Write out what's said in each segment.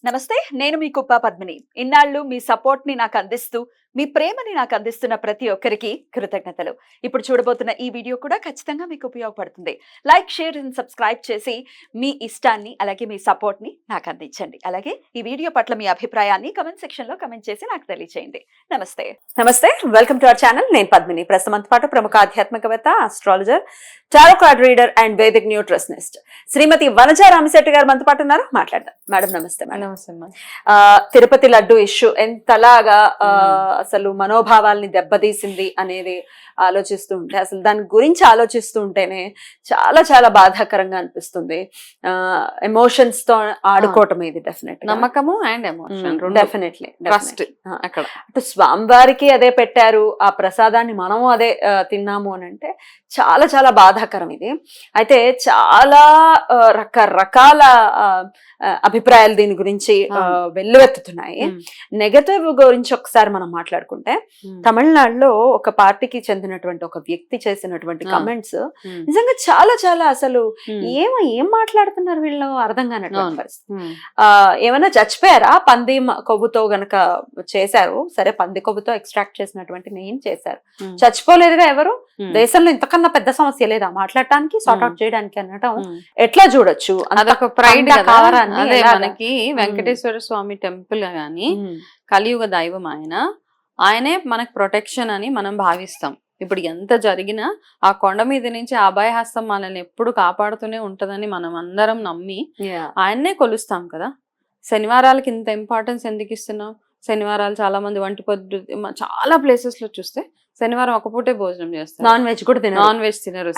నమస్తే. నేను మీ కుప్ప పద్మిని. ఇన్నాళ్ళు మీ సపోర్ట్‌ని నాకు అందిస్తూ, మీ ప్రేమని నాకు అందిస్తున్న ప్రతి ఒక్కరికి కృతజ్ఞతలు. ఇప్పుడు చూడబోతున్న ఈ వీడియో కూడా ఖచ్చితంగా మీకు ఉపయోగపడుతుంది. లైక్, షేర్ అండ్ సబ్స్క్రైబ్ చేసి మీ ఇష్టాన్ని అలాగే మీ సపోర్ట్‌ని నాకు అందించండి. అలాగే ఈ వీడియో పట్ల మీ అభిప్రాయాన్ని కామెంట్ సెక్షన్‌లో కామెంట్ చేసి నాకు తెలియజేయండి. నమస్తే. నమస్తే. Welcome to our channel. నేను పద్మిని. ప్రస్తుతం పాటు ప్రముఖ ఆధ్యాత్మికవేత్త, astrologer, tarot card reader and Vedic nutritionist Shrimati Vanaja Ramisetti garu మనతో పాటు ఉన్నారు. మాట్లాడదాం. మేడం నమస్తే. మేడం తిరుపతి లడ్డు ఇష్యూ ఎంతలాగా అసలు మనోభావాల్ని దెబ్బతీసింది అనేది ఆలోచిస్తూ ఉంటే, అసలు దాని గురించి ఆలోచిస్తూ ఉంటేనే చాలా చాలా బాధాకరంగా అనిపిస్తుంది. ఎమోషన్స్ తో ఆడుకోవటం ఇది డెఫినెట్ నమ్మకము అండ్ ఎమోషన్ డెఫినెట్లీ ట్రస్ట్ అక్కడ అటు స్వామివారికి అదే పెట్టారు, ఆ ప్రసాదాన్ని మనము అదే తిన్నాము అని అంటే చాలా చాలా బాధాకరం ఇది. అయితే చాలా రకరకాల అభిప్రాయాలు దీని గురించి వెల్లువెత్తుతున్నాయి. నెగటివ్ గురించి ఒకసారి మనం మాట్లాడుకుంటే, తమిళనాడులో ఒక పార్టీకి చెందినటువంటి ఒక వ్యక్తి చేసినటువంటి కమెంట్స్ నిజంగా చాలా చాలా అసలు ఏం మాట్లాడుతున్నారు వీళ్ళు అర్థం కానటువంటి పరిస్థితి. ఏమైనా చచ్చిపోయారా? పంది కొవ్వుతో గనక చేశారు, సరే పంది కొవ్వుతో ఎక్స్ట్రాక్ట్ చేసినటువంటి నెయ్యి చేశారు, చచ్చిపోలేదుగా ఎవరు? దేశంలో ఇంతకన్నా పెద్ద సమస్య లేదా మాట్లాడటానికి, సార్ట్ అవుట్ చేయడానికి అనటం ఎట్లా చూడొచ్చు? అదొక ప్రైడ్ అదే మనకి వెంకటేశ్వర స్వామి టెంపుల్ గాని కలియుగ దైవం ఆయనే మనకు ప్రొటెక్షన్ అని మనం భావిస్తాం. ఇప్పుడు ఎంత జరిగినా ఆ కొండ మీద నుంచి అభయహస్తం మనల్ని ఎప్పుడు కాపాడుతూనే ఉంటదని మనం అందరం నమ్మి ఆయన్నే కొలుస్తాం కదా. శనివారాలకి ఇంత ఇంపార్టెన్స్ ఎందుకు ఇస్తున్నాం? శనివారాలు చాలా మంది వంటి పొద్దు చాలా ప్లేసెస్ లో చూస్తే శనివారం ఒక పూటే భోజనం చేస్తారు, నాన్ వెజ్ కూడా తినరు. నాన్ వెజ్ తినరు,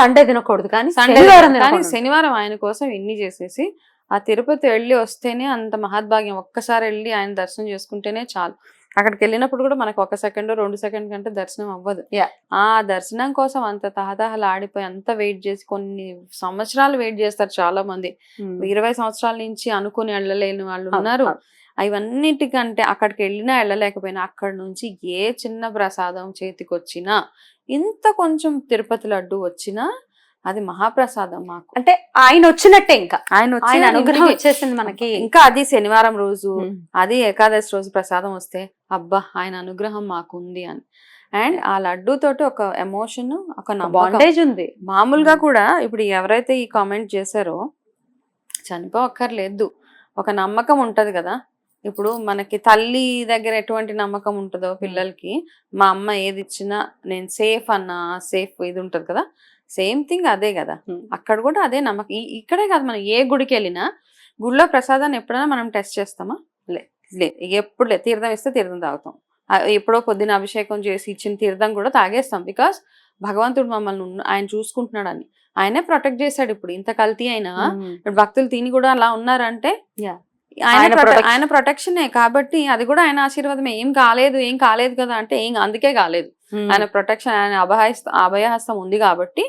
సండే తినకూడదు, కానీ శనివారం ఆయన కోసం ఇన్ని చేసేసి ఆ తిరుపతి వెళ్ళి వస్తేనే అంత మహద్భాగ్యం. ఒక్కసారి వెళ్ళి ఆయన దర్శనం చేసుకుంటేనే చాలు. అక్కడికి వెళ్ళినప్పుడు కూడా మనకు 1 సెకండ్ 2 సెకండ్ కంటే దర్శనం అవ్వదు. ఆ దర్శనం కోసం అంత తహతహలు ఆడిపోయి అంత వెయిట్ చేసి కొన్ని సంవత్సరాలు వెయిట్ చేస్తారు చాలా మంది. 20 సంవత్సరాల నుంచి అనుకుని వెళ్ళలేని వాళ్ళు ఉన్నారు. ఇవన్నిటికంటే అక్కడికి వెళ్ళినా వెళ్ళలేకపోయినా అక్కడి నుంచి ఏ చిన్న ప్రసాదం చేతికి వచ్చినా, ఇంత కొంచెం తిరుపతి లడ్డు వచ్చినా అది మహాప్రసాదం మాకు. అంటే ఆయన వచ్చినట్టే, ఇంకా ఆయన అనుగ్రహం వచ్చేసింది మనకి. ఇంకా అది శనివారం రోజు, అది ఏకాదశి రోజు ప్రసాదం వస్తే అబ్బా ఆయన అనుగ్రహం మాకు ఉంది అని. అండ్ ఆ లడ్డు తోటి ఒక ఎమోషన్, ఒక బాండేజ్ ఉంది. మామూలుగా కూడా ఇప్పుడు ఎవరైతే ఈ కామెంట్ చేశారో చనిపోక్కర్లేదు, ఒక నమ్మకం ఉంటది కదా. ఇప్పుడు మనకి తల్లి దగ్గర ఎటువంటి నమ్మకం ఉంటుందో పిల్లలకి, మా అమ్మ ఏది ఇచ్చినా నేను సేఫ్ అన్నా సేఫ్ ఇది ఉంటది కదా, సేమ్ థింగ్ అదే కదా. అక్కడ కూడా అదే నమ్మకం. ఇక్కడే కాదు, మనం ఏ గుడికి వెళ్ళినా గుడిలో ప్రసాదాన్ని ఎప్పుడైనా మనం టెస్ట్ చేస్తామా? ఎప్పుడు తీర్థం ఇస్తే తీర్థం తాగుతాం. ఎప్పుడో పొద్దున అభిషేకం చేసి ఇచ్చిన తీర్థం కూడా తాగేస్తాం. బికాస్ భగవంతుడు మమ్మల్ని ఆయన చూసుకుంటున్నాడని, ఆయనే ప్రొటెక్ట్ చేశాడు. ఇప్పుడు ఇంత కల్తీ అయినా భక్తులు తిని కూడా అలా ఉన్నారంటే ఆయన ప్రొటెక్షనే కాబట్టి, అది కూడా ఆయన ఆశీర్వాదమే. ఏం కాలేదు కదా అంటే అందుకే కాలేదు. ఆయన ప్రొటెక్షన్, ఆయన అభయహస్తం ఉంది కాబట్టి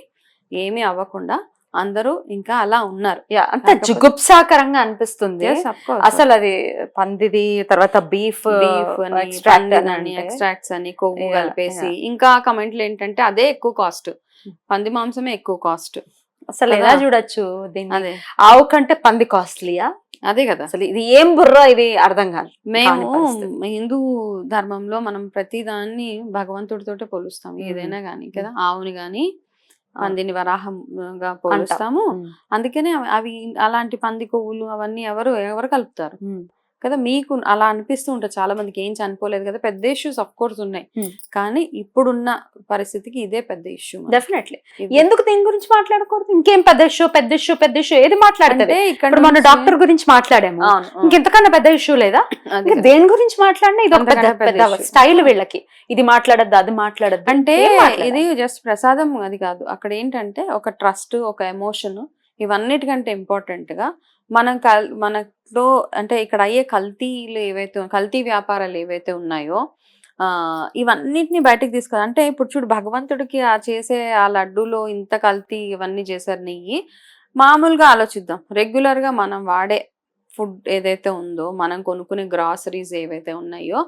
ఏమీ అవ్వకుండా అందరూ ఇంకా అలా ఉన్నారు. అంత జుగుప్సాకరంగా అనిపిస్తుంది అసలు. అది పందిది, తర్వాత బీఫ్ ఎక్స్ట్రాక్ట్స్ అని కొవ్వు కలిపేసి, ఇంకా కమెంట్లు ఏంటంటే అదే ఎక్కువ కాస్ట్, పంది మాంసమే ఎక్కువ కాస్ట్. అసలు ఎలా చూడొచ్చు దీన్ని? ఆవు కంటే పంది కాస్ట్లీయా? అదే కదా. అసలు ఇది ఏం బుర్ర, ఇది అర్థం కాదు. మేము హిందూ ధర్మంలో మనం ప్రతి దాన్ని భగవంతుడితోటే పోలుస్తాం, ఏదైనా గానీ కదా. ఆవుని గాని పందిని వరాహంగా పోలుస్తాము. అందుకనే అవి అలాంటి పంది కొవ్వులు అవన్నీ ఎవరు కలుపుతారు కదా. మీకు అలా అనిపిస్తూ ఉంటుంది చాలా మందికి, ఏం చనిపోలేదు కదా. పెద్ద ఇష్యూస్ ఆఫ్ కోర్స్ ఉన్నాయి, కానీ ఇప్పుడున్న పరిస్థితికి ఇదే పెద్ద ఇష్యూ. డెఫినెట్లీ. ఎందుకు దీని గురించి మాట్లాడకూడదు? ఇంకేం పెద్ద ఇష్యూ ఏది మాట్లాడితే? ఇక్కడ మన డాక్టర్ గురించి మాట్లాడాము, ఇంకెంతకన్నా పెద్ద ఇష్యూ లేదా? దేని గురించి మాట్లాడినా ఇది ఒక పెద్ద స్టైల్ వీళ్ళకి. ఇది మాట్లాడద్దు, అది మాట్లాడద్దు అంటే ఇది జస్ట్ ప్రసాదం అది కాదు. అక్కడ ఏంటంటే ఒక ట్రస్ట్, ఒక ఎమోషన్, ఇవన్నిటికంటే ఇంపార్టెంట్ గా మనలో అంటే ఇక్కడ అయ్యే కల్తీ వ్యాపారాలు ఏవైతే ఉన్నాయో ఇవన్నిటిని బయటకు తీసుకోవాలి. అంటే ఇప్పుడు చూడు, భగవంతుడికి చేసే ఆ లడ్డూలో ఇంత కల్తీ ఇవన్నీ చేశారు నెయ్యి. మామూలుగా ఆలోచిద్దాం, రెగ్యులర్ గా మనం వాడే ఫుడ్ ఏదైతే ఉందో, మనం కొనుక్కునే గ్రాసరీస్ ఏవైతే ఉన్నాయో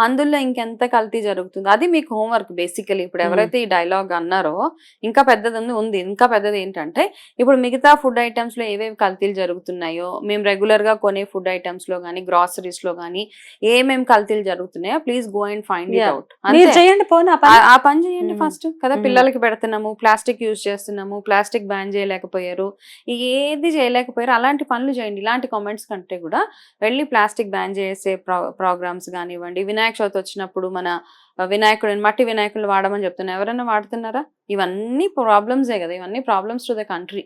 అందులో ఇంకెంత కల్తీ జరుగుతుందో అది మీకు హోంవర్క్ బేసికలీ. ఇప్పుడు ఎవరైతే ఈ డైలాగ్ అన్నారో ఇంకా పెద్దది ఉంది. ఇంకా పెద్దది ఏంటంటే ఇప్పుడు మిగతా ఫుడ్ ఐటమ్స్ లో ఏవేవి కల్తీలు జరుగుతున్నాయో, మేము రెగ్యులర్ గా కొనే ఫుడ్ ఐటమ్స్ లో కానీ గ్రాసరీస్ లో కానీ ఏమేమి కల్తీలు జరుగుతున్నాయో please go and find it out. మీరు చేయండి పోనీ ఆ పని చేయండి ఫస్ట్ కదా. పిల్లలకి పెడుతున్నాము, ప్లాస్టిక్ యూజ్ చేస్తున్నాము, ప్లాస్టిక్ బ్యాన్ చేయలేకపోయారు, ఏది చేయలేకపోయారు, అలాంటి పనులు చేయండి. ఇలాంటి కామెంట్స్ కంటే కూడా వెళ్ళి ప్లాస్టిక్ బ్యాన్ చేసే ప్రోగ్రామ్స్ కానివ్వండి. వినాయక చవితి వచ్చినప్పుడు మన మట్టి వినాయకులు వాడమని చెప్తున్నా, ఎవరైనా వాడుతున్నారా? ఇవన్నీ ప్రాబ్లమ్సే కదా, ఇవన్నీ ప్రాబ్లమ్స్ టు ద కంట్రీ.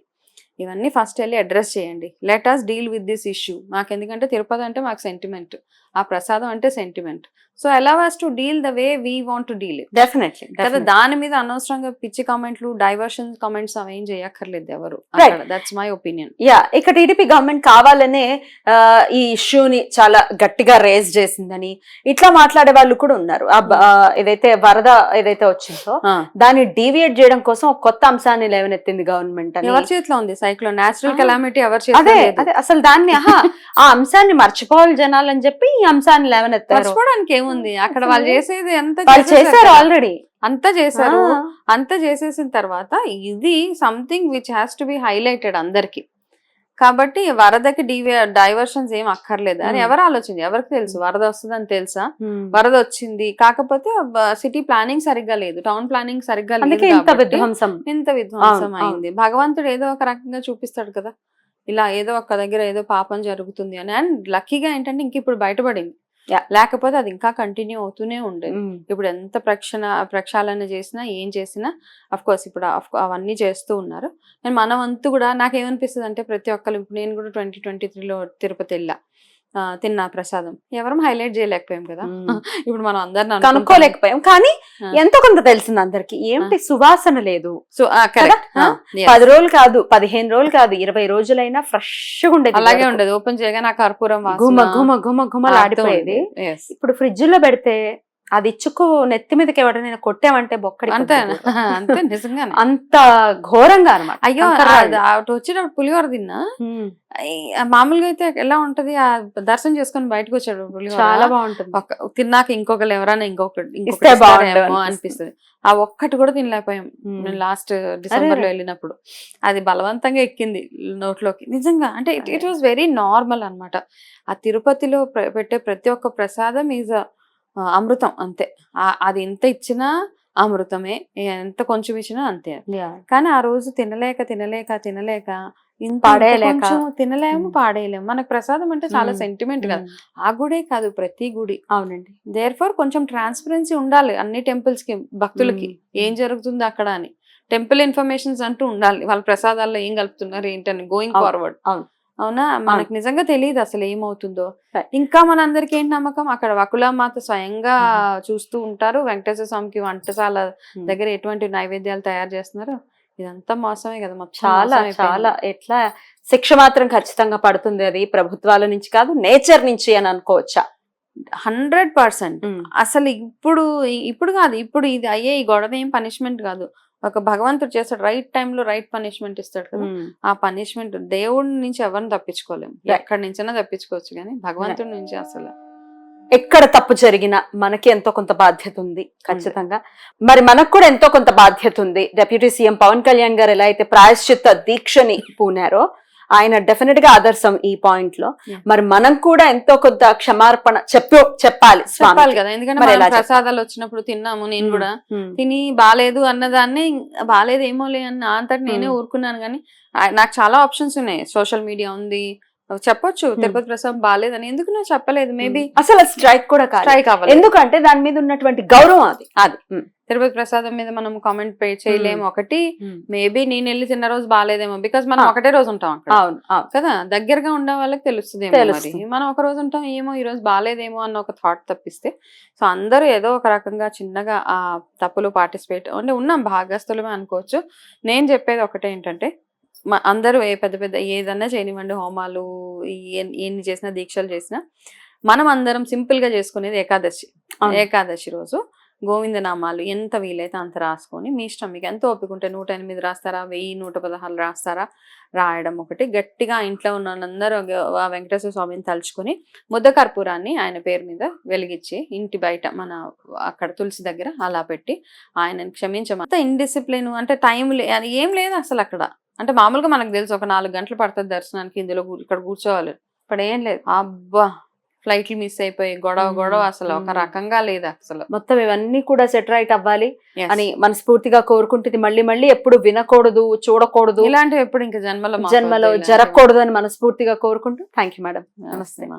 ఇవన్నీ ఫస్ట్ వెళ్ళి అడ్రస్ చేయండి. Let us deal with this issue. మాకు ఎందుకంటే తిరుపతి అంటే మాకు సెంటిమెంట్, ఆ ప్రసాదం అంటే sentiment. So allow us to deal the way we want to deal it. Definitely కదా, దాని మీద అనవసరంగా పిచ్చి కామెంట్లు, డైవర్షన్ కామెంట్స్ అవేం చేయక్కర్లేదు ఎవరు. That's my opinion. యా, ఇక టీడీపీ గవర్నమెంట్ కావాలనే ఈ ఇష్యూని చాలా గట్టిగా రేజ్ చేసిందని ఇట్లా మాట్లాడే వాళ్ళు కూడా ఉన్నారు. ఏదైతే వరద ఏదైతే వచ్చిందో దాన్ని డీవియేట్ చేయడం కోసం ఒక కొత్త అంశాన్ని లేవనెత్తింది గవర్నమెంట్ అని. ఎవరి చేతిలో ఉంది సైక్లోన్, నేచురల్ కెలామిటీ ఎవరి అదే చేతిలో లేదు. అదే అసలు దాన్ని ఆ అంశాన్ని మర్చిపోవాలి జనాలు అని చెప్పి ఈ అంశాన్ని లేవనెత్తారు. మర్చిపోవడానికి ఏముంది, అక్కడ వాళ్ళు చేసేది ఎంత వాళ్ళు చేశారు ఆల్రెడీ, అంతా చేశారు. అంతా చేసేసిన తర్వాత ఇది something which has to be highlighted అందరికి. కాబట్టి వరదకి డైవర్షన్స్ ఏం అక్కర్లేదు అని ఎవరు ఆలోచించి, ఎవరికి తెలుసు వరద వస్తుందని తెలుసా? వరద వచ్చింది, కాకపోతే సిటీ ప్లానింగ్ సరిగ్గా లేదు, టౌన్ ప్లానింగ్ సరిగ్గా లేదు, ఇంత విధ్వంసం అయింది. భగవంతుడు ఏదో ఒక రకంగా చూపిస్తాడు కదా, ఇలా ఏదో ఒక దగ్గర ఏదో పాపం జరుగుతుంది అని. అండ్ లక్కీగా ఏంటంటే ఇంక ఇప్పుడు బయటపడింది, లేకపోతే అది ఇంకా కంటిన్యూ అవుతూనే ఉండేది. ఇప్పుడు ఎంత ప్రక్షాళన చేసినా ఏం చేసినా అఫ్ కోర్స్ ఇప్పుడు అవన్నీ చేస్తూ ఉన్నారు. అండ్ మన వంతు కూడా నాకేమనిపిస్తుంది అంటే ప్రతి ఒక్కరు, ఇప్పుడు నేను కూడా 2023లో తిరుపతి వెళ్ళా, తిన్నా ప్రసాదం, ఎవరం హైలైట్ చేయలేకపోయాం కదా. ఇప్పుడు మనం అందరిని కనుక్కోలేకపోయాం, కానీ ఎంతో కొంత తెలిసింది అందరికి. ఏంటి సువాసన లేదు. సో 10 రోజులు కాదు, 15 రోజులు కాదు, 20 రోజులైనా ఫ్రెష్ గా ఉండేది. అలాగే ఉండేది. ఓపెన్ చేయగానే ఆ కర్పూరం గుమలాడిపోయేది. ఇప్పుడు ఫ్రిడ్జ్ లో పెడితే అది ఇచ్చుకు నెత్తి మీదకి ఎవరైనా కొట్టామంటే బొక్కడి అంతే అంతే నిజంగానే అంత ఘోరంగా అనమాట. అయ్యో వచ్చేటప్పుడు పులిహోర తిన్నా, మామూలుగా అయితే ఎలా ఉంటది, ఆ దర్శనం చేసుకుని బయటకు వచ్చాడు పులిహోర చాలా బాగుంటుంది. తిన్నాక ఇంకొకరు ఎవరైనా ఇంకొకటి అనిపిస్తుంది. ఆ ఒక్కటి కూడా తినలేకపోయాం లాస్ట్ డిసెంబర్ లో వెళ్ళినప్పుడు. అది బలవంతంగా ఎక్కింది నోట్లోకి నిజంగా. అంటే ఇట్ వాస్ వెరీ నార్మల్ అన్నమాట. ఆ తిరుపతిలో పెట్టే ప్రతి ఒక్క ప్రసాదం ఈజ్ అమృతం అంతే. అది ఎంత ఇచ్చినా అమృతమే, ఎంత కొంచెం ఇచ్చినా అంతే. కానీ ఆ రోజు తినలేక తినలేము, పాడేయలేము. మనకు ప్రసాదం అంటే చాలా సెంటిమెంట్ కదా. ఆ గుడే కాదు, ప్రతి గుడి. అవునండి. దేర్ఫోర్ కొంచెం ట్రాన్స్పరెన్సీ ఉండాలి అన్ని టెంపుల్స్ కి, భక్తులకి ఏం జరుగుతుంది అక్కడ అని. టెంపుల్ ఇన్ఫర్మేషన్స్ అంటూ ఉండాలి, వాళ్ళ ప్రసాదాల్లో ఏం కలుపుతున్నారు ఏంటని గోయింగ్ ఫార్వర్డ్. అవునా, మనకు నిజంగా తెలియదు అసలు ఏమవుతుందో. ఇంకా మనందరికి ఏంటి నమ్మకం, అక్కడ వకులామాత స్వయంగా చూస్తూ ఉంటారు. వెంకటేశ్వర స్వామికి వంటశాల దగ్గర ఎటువంటి నైవేద్యాలు తయారు చేస్తున్నారు, ఇదంతా మోసమే కదా. చాలా చాలా ఎట్లా శిక్ష మాత్రం ఖచ్చితంగా పడుతుంది. అది ప్రభుత్వాల నుంచి కాదు, నేచర్ నుంచి అని అనుకోవచ్చా? 100%. అసలు ఇప్పుడు కాదు, ఇప్పుడు ఇది అయ్యే ఈ గొడవ ఏం పనిష్మెంట్ కాదు. ఒక భగవంతుడు చేస్తాడు, రైట్ టైంలో రైట్ పనిష్మెంట్ ఇస్తాడు కదా. ఆ పనిష్మెంట్ దేవుడి నుంచి ఎవరిని తప్పించుకోలేము, ఎక్కడి నుంచైనా తప్పించుకోవచ్చు, కానీ భగవంతుడి నుంచి అసలు ఎక్కడ తప్పు జరిగినా మనకి ఎంతో కొంత బాధ్యత ఉంది ఖచ్చితంగా. మరి మనకు కూడా ఎంతో కొంత బాధ్యత ఉంది. డిప్యూటీ సీఎం పవన్ కళ్యాణ్ గారు ఎలా అయితే ప్రాయశ్చిత్త దీక్షని పూనారో, ఆయన డెఫినెట్ గా ఆదర్శం ఈ పాయింట్ లో. మరి మనం కూడా ఎంతో కొంత క్షమార్పణ చెప్పాలి కదా. ఎందుకంటే ప్రసాదాలు వచ్చినప్పుడు తిన్నాము, నేను కూడా తిని బాలేదు అన్నదాన్ని బాలేదేమోలే అన్న అంతటి నేనే ఊరుకున్నాను. కానీ నాకు చాలా ఆప్షన్స్ ఉన్నాయి, సోషల్ మీడియా ఉంది, చెప్పొచ్చు తిరుపతి ప్రసాదం బాలేదని. ఎందుకు నువ్వు చెప్పలేదు? మేబీ అసలు స్ట్రైక్ కూడా స్ట్రైక్ అవ్వాలి, ఎందుకంటే దాని మీద ఉన్నటువంటి గౌరవం అది. తిరుపతి ప్రసాదం మీద మనం కామెంట్ పే చేయలేము. ఒకటి మేబీ నేను వెళ్ళి తిన్న రోజు బాగాలేదేమో, బికాస్ మనం ఒకటే రోజు ఉంటాం అక్కడ కదా. దగ్గరగా ఉండే వాళ్ళకి తెలుస్తుంది, మనం ఒక రోజు ఉంటాం, ఏమో ఈ రోజు బాగాలేదేమో అన్న ఒక థాట్ తప్పిస్తే. సో అందరూ ఏదో ఒక రకంగా చిన్నగా ఆ తప్పులు పార్టిసిపేట్ అంటే ఉన్నాం, భాగస్తులమే అనుకోవచ్చు. నేను చెప్పేది ఒకటే ఏంటంటే, అందరూ పెద్ద పెద్ద ఏదన్నా చేయనివ్వండి, హోమాలు ఎన్ని చేసినా దీక్షలు చేసినా, మనం అందరం సింపుల్ గా చేసుకునేది ఏకాదశి రోజు గోవిందనామాలు ఎంత వీలైతే అంత రాసుకొని మీ ఇష్టం, మీకు ఎంత ఓపిక ఉంటే 108 రాస్తారా, 1116 రాస్తారా, రాయడం ఒకటి. గట్టిగా ఇంట్లో ఉన్న వాళ్ళందరూ ఆ వెంకటేశ్వర స్వామిని తలుచుకొని ముద్ద కర్పూరాన్ని ఆయన పేరు మీద వెలిగించి ఇంటి బయట మన అక్కడ తులసి దగ్గర అలా పెట్టి ఆయనని క్షమించమంత ఇండిసిప్లిన్ అంటే టైం ఏం లేదు అసలు అక్కడ. అంటే మామూలుగా మనకు తెలుసు ఒక 4 గంటలు పడుతుంది దర్శనానికి, ఇందులో ఇక్కడ కూర్చోవాలి. ఇప్పుడు ఏం లేదు, అబ్బా ఫ్లైట్లు మిస్ అయిపోయి గొడవ అసలు ఒక రకంగా లేదు అసలు. మొత్తం ఇవన్నీ కూడా సెట్ రైట్ అవ్వాలి Yes. అని మనస్ఫూర్తిగా కోరుకుంటుంది. మళ్ళీ మళ్ళీ ఎప్పుడు వినకూడదు, చూడకూడదు, ఇలాంటివి ఎప్పుడు ఇంకా జన్మలో జన్మలో జరగకూడదు అని మనస్ఫూర్తిగా కోరుకుంటూ థ్యాంక్ యూ మేడం. నమస్తే.